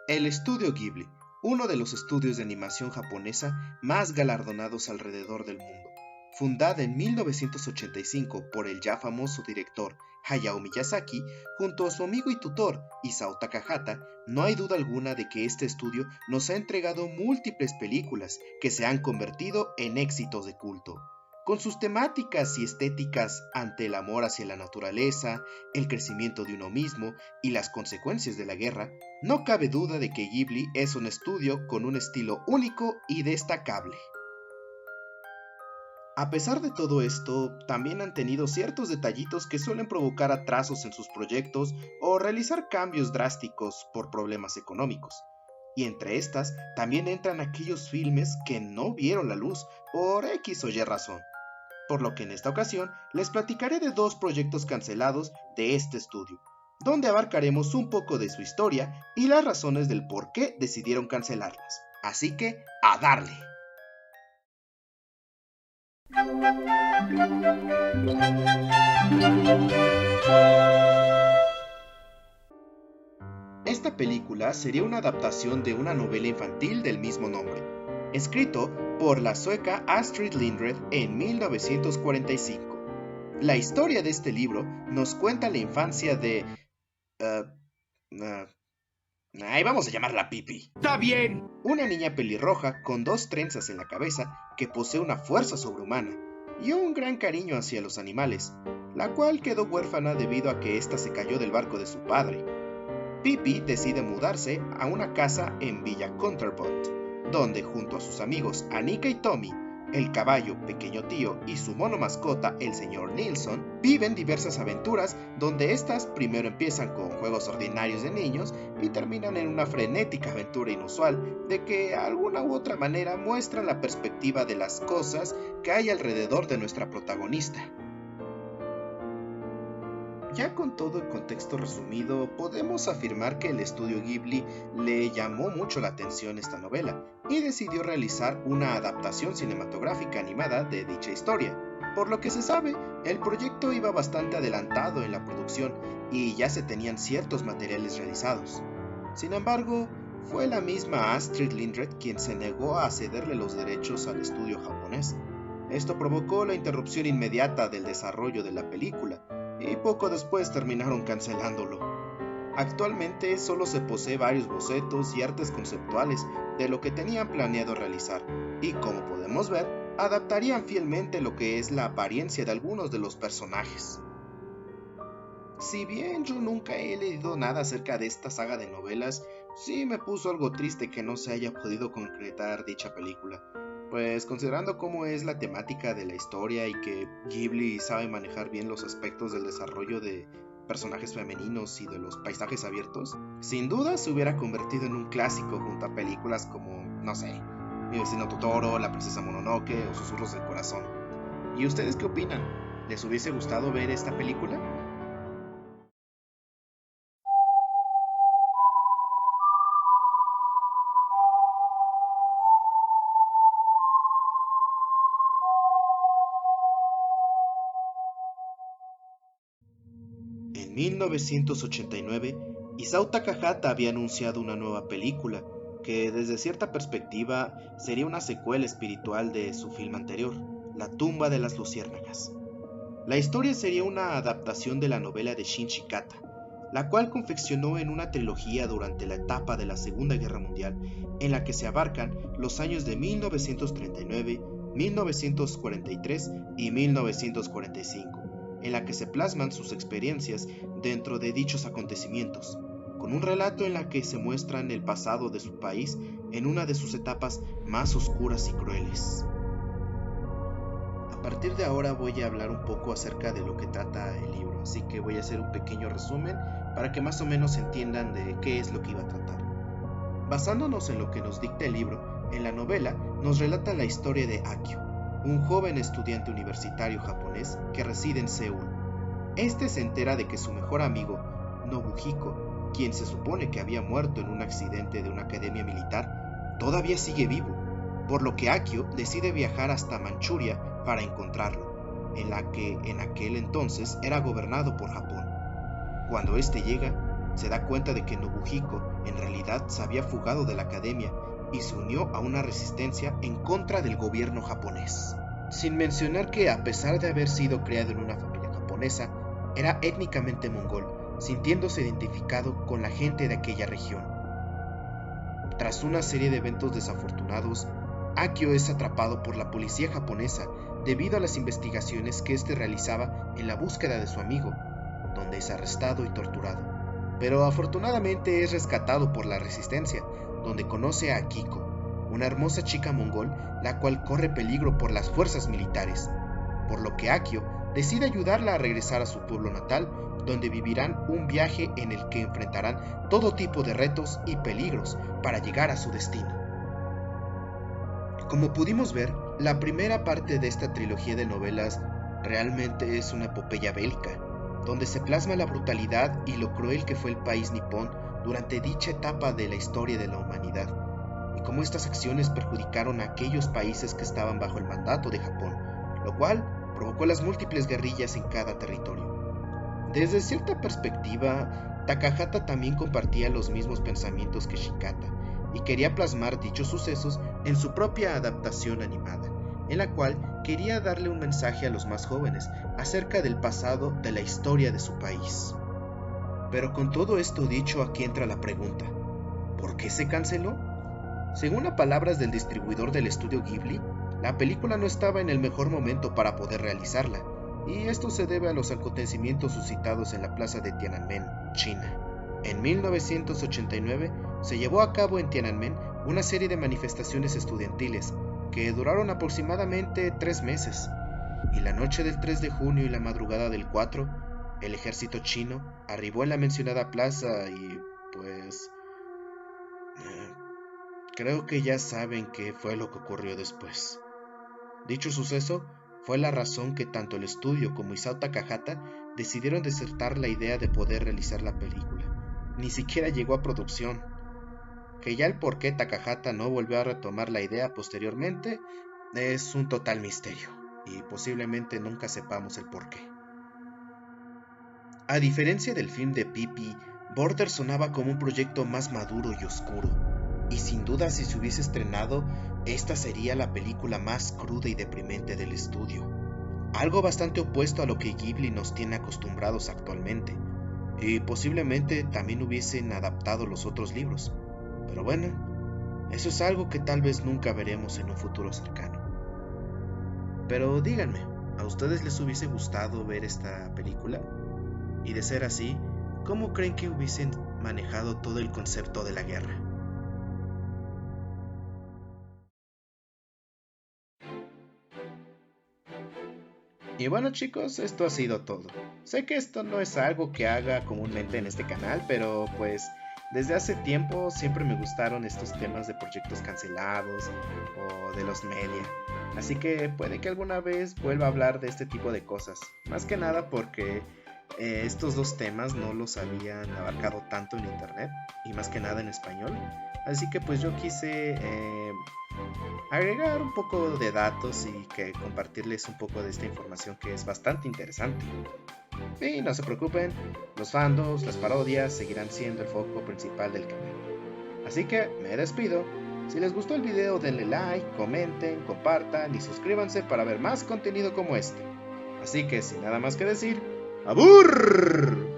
El estudio Ghibli, uno de los estudios de animación japonesa más galardonados alrededor del mundo. Fundada en 1985 por el ya famoso director Hayao Miyazaki, junto a su amigo y tutor Isao Takahata, no hay duda alguna de que este estudio nos ha entregado múltiples películas que se han convertido en éxitos de culto. Con sus temáticas y estéticas ante el amor hacia la naturaleza, el crecimiento de uno mismo y las consecuencias de la guerra, no cabe duda de que Ghibli es un estudio con un estilo único y destacable. A pesar de todo esto, también han tenido ciertos detallitos que suelen provocar atrasos en sus proyectos o realizar cambios drásticos por problemas económicos. Y entre estas también entran aquellos filmes que no vieron la luz por X o Y razón. Por lo que en esta ocasión les platicaré de dos proyectos cancelados de este estudio, donde abarcaremos un poco de su historia y las razones del por qué decidieron cancelarlas. Así que, ¡a darle! Esta película sería una adaptación de una novela infantil del mismo nombre, escrito por la sueca Astrid Lindgren en 1945. La historia de este libro nos cuenta la infancia de... ahí vamos a llamarla Pipi. ¡Está bien! Una niña pelirroja con dos trenzas en la cabeza que posee una fuerza sobrehumana y un gran cariño hacia los animales, la cual quedó huérfana debido a que ésta se cayó del barco de su padre. Pippi decide mudarse a una casa en Villa Contraband, donde junto a sus amigos Annika y Tommy, el caballo pequeño tío y su mono mascota el señor Nilsson, viven diversas aventuras donde estas primero empiezan con juegos ordinarios de niños y terminan en una frenética aventura inusual de que de alguna u otra manera muestran la perspectiva de las cosas que hay alrededor de nuestra protagonista. Ya con todo el contexto resumido, podemos afirmar que el estudio Ghibli le llamó mucho la atención esta novela y decidió realizar una adaptación cinematográfica animada de dicha historia. Por lo que se sabe, el proyecto iba bastante adelantado en la producción y ya se tenían ciertos materiales realizados. Sin embargo, fue la misma Astrid Lindgren quien se negó a cederle los derechos al estudio japonés. Esto provocó la interrupción inmediata del desarrollo de la película, y poco después terminaron cancelándolo. Actualmente solo se posee varios bocetos y artes conceptuales de lo que tenían planeado realizar, y como podemos ver, adaptarían fielmente lo que es la apariencia de algunos de los personajes. Si bien yo nunca he leído nada acerca de esta saga de novelas, sí me puso algo triste que no se haya podido concretar dicha película. Pues considerando cómo es la temática de la historia y que Ghibli sabe manejar bien los aspectos del desarrollo de personajes femeninos y de los paisajes abiertos, sin duda se hubiera convertido en un clásico junto a películas como, no sé, Mi vecino Totoro, La princesa Mononoke o Susurros del corazón. ¿Y ustedes qué opinan? ¿Les hubiese gustado ver esta película? En 1989, Isao Takahata había anunciado una nueva película, que desde cierta perspectiva sería una secuela espiritual de su film anterior, La tumba de las luciérnagas. La historia sería una adaptación de la novela de Shinji Kata, la cual confeccionó en una trilogía durante la etapa de la Segunda Guerra Mundial, en la que se abarcan los años de 1939, 1943 y 1945, en la que se plasman sus experiencias dentro de dichos acontecimientos, con un relato en la que se muestran el pasado de su país en una de sus etapas más oscuras y crueles. A partir de ahora voy a hablar un poco acerca de lo que trata el libro, así que voy a hacer un pequeño resumen para que más o menos entiendan de qué es lo que iba a tratar. Basándonos en lo que nos dicta el libro, en la novela nos relata la historia de Akio, un joven estudiante universitario japonés que reside en Seúl. Este se entera de que su mejor amigo, Nobuhiko, quien se supone que había muerto en un accidente de una academia militar, todavía sigue vivo, por lo que Akio decide viajar hasta Manchuria para encontrarlo, en la que en aquel entonces era gobernado por Japón. Cuando este llega, se da cuenta de que Nobuhiko en realidad se había fugado de la academia y se unió a una resistencia en contra del gobierno japonés. Sin mencionar que, a pesar de haber sido criado en una familia japonesa, era étnicamente mongol, sintiéndose identificado con la gente de aquella región. Tras una serie de eventos desafortunados, Akio es atrapado por la policía japonesa debido a las investigaciones que éste realizaba en la búsqueda de su amigo, donde es arrestado y torturado. Pero afortunadamente es rescatado por la resistencia, donde conoce a Akiko, una hermosa chica mongol, la cual corre peligro por las fuerzas militares, por lo que Akio decide ayudarla a regresar a su pueblo natal, donde vivirán un viaje en el que enfrentarán todo tipo de retos y peligros para llegar a su destino. Como pudimos ver, la primera parte de esta trilogía de novelas realmente es una epopeya bélica, donde se plasma la brutalidad y lo cruel que fue el país nipón durante dicha etapa de la historia de la humanidad, y cómo estas acciones perjudicaron a aquellos países que estaban bajo el mandato de Japón, lo cual provocó las múltiples guerrillas en cada territorio. Desde cierta perspectiva, Takahata también compartía los mismos pensamientos que Shikata, y quería plasmar dichos sucesos en su propia adaptación animada, en la cual quería darle un mensaje a los más jóvenes acerca del pasado de la historia de su país. Pero con todo esto dicho, aquí entra la pregunta: ¿por qué se canceló? Según las palabras del distribuidor del estudio Ghibli, la película no estaba en el mejor momento para poder realizarla, y esto se debe a los acontecimientos suscitados en la plaza de Tiananmen, China. En 1989 se llevó a cabo en Tiananmen una serie de manifestaciones estudiantiles que duraron aproximadamente 3 meses, y la noche del 3 de junio y la madrugada del 4, el ejército chino arribó en la mencionada plaza y pues... creo que ya saben qué fue lo que ocurrió después. Dicho suceso fue la razón que tanto el estudio como Isao Takahata decidieron desertar la idea de poder realizar la película. Ni siquiera llegó a producción. Que ya el por qué Takahata no volvió a retomar la idea posteriormente es un total misterio, y posiblemente nunca sepamos el por qué. A diferencia del film de Pippi, Border sonaba como un proyecto más maduro y oscuro, y sin duda si se hubiese estrenado, esta sería la película más cruda y deprimente del estudio. Algo bastante opuesto a lo que Ghibli nos tiene acostumbrados actualmente, y posiblemente también hubiesen adaptado los otros libros. Pero bueno, eso es algo que tal vez nunca veremos en un futuro cercano. Pero díganme, ¿a ustedes les hubiese gustado ver esta película? Y de ser así, ¿cómo creen que hubiesen manejado todo el concepto de la guerra? Y bueno chicos, esto ha sido todo. Sé que esto no es algo que haga comúnmente en este canal, pero pues desde hace tiempo siempre me gustaron estos temas de proyectos cancelados o de los media. Así que puede que alguna vez vuelva a hablar de este tipo de cosas. Más que nada porque estos dos temas no los habían abarcado tanto en internet y más que nada en español. Así que pues yo quise agregar un poco de datos y que compartirles un poco de esta información que es bastante interesante. Y no se preocupen, los fandoms, las parodias seguirán siendo el foco principal del canal. Así que me despido. Si les gustó el video denle like, comenten, compartan y suscríbanse para ver más contenido como este. Así que sin nada más que decir, ¡abur!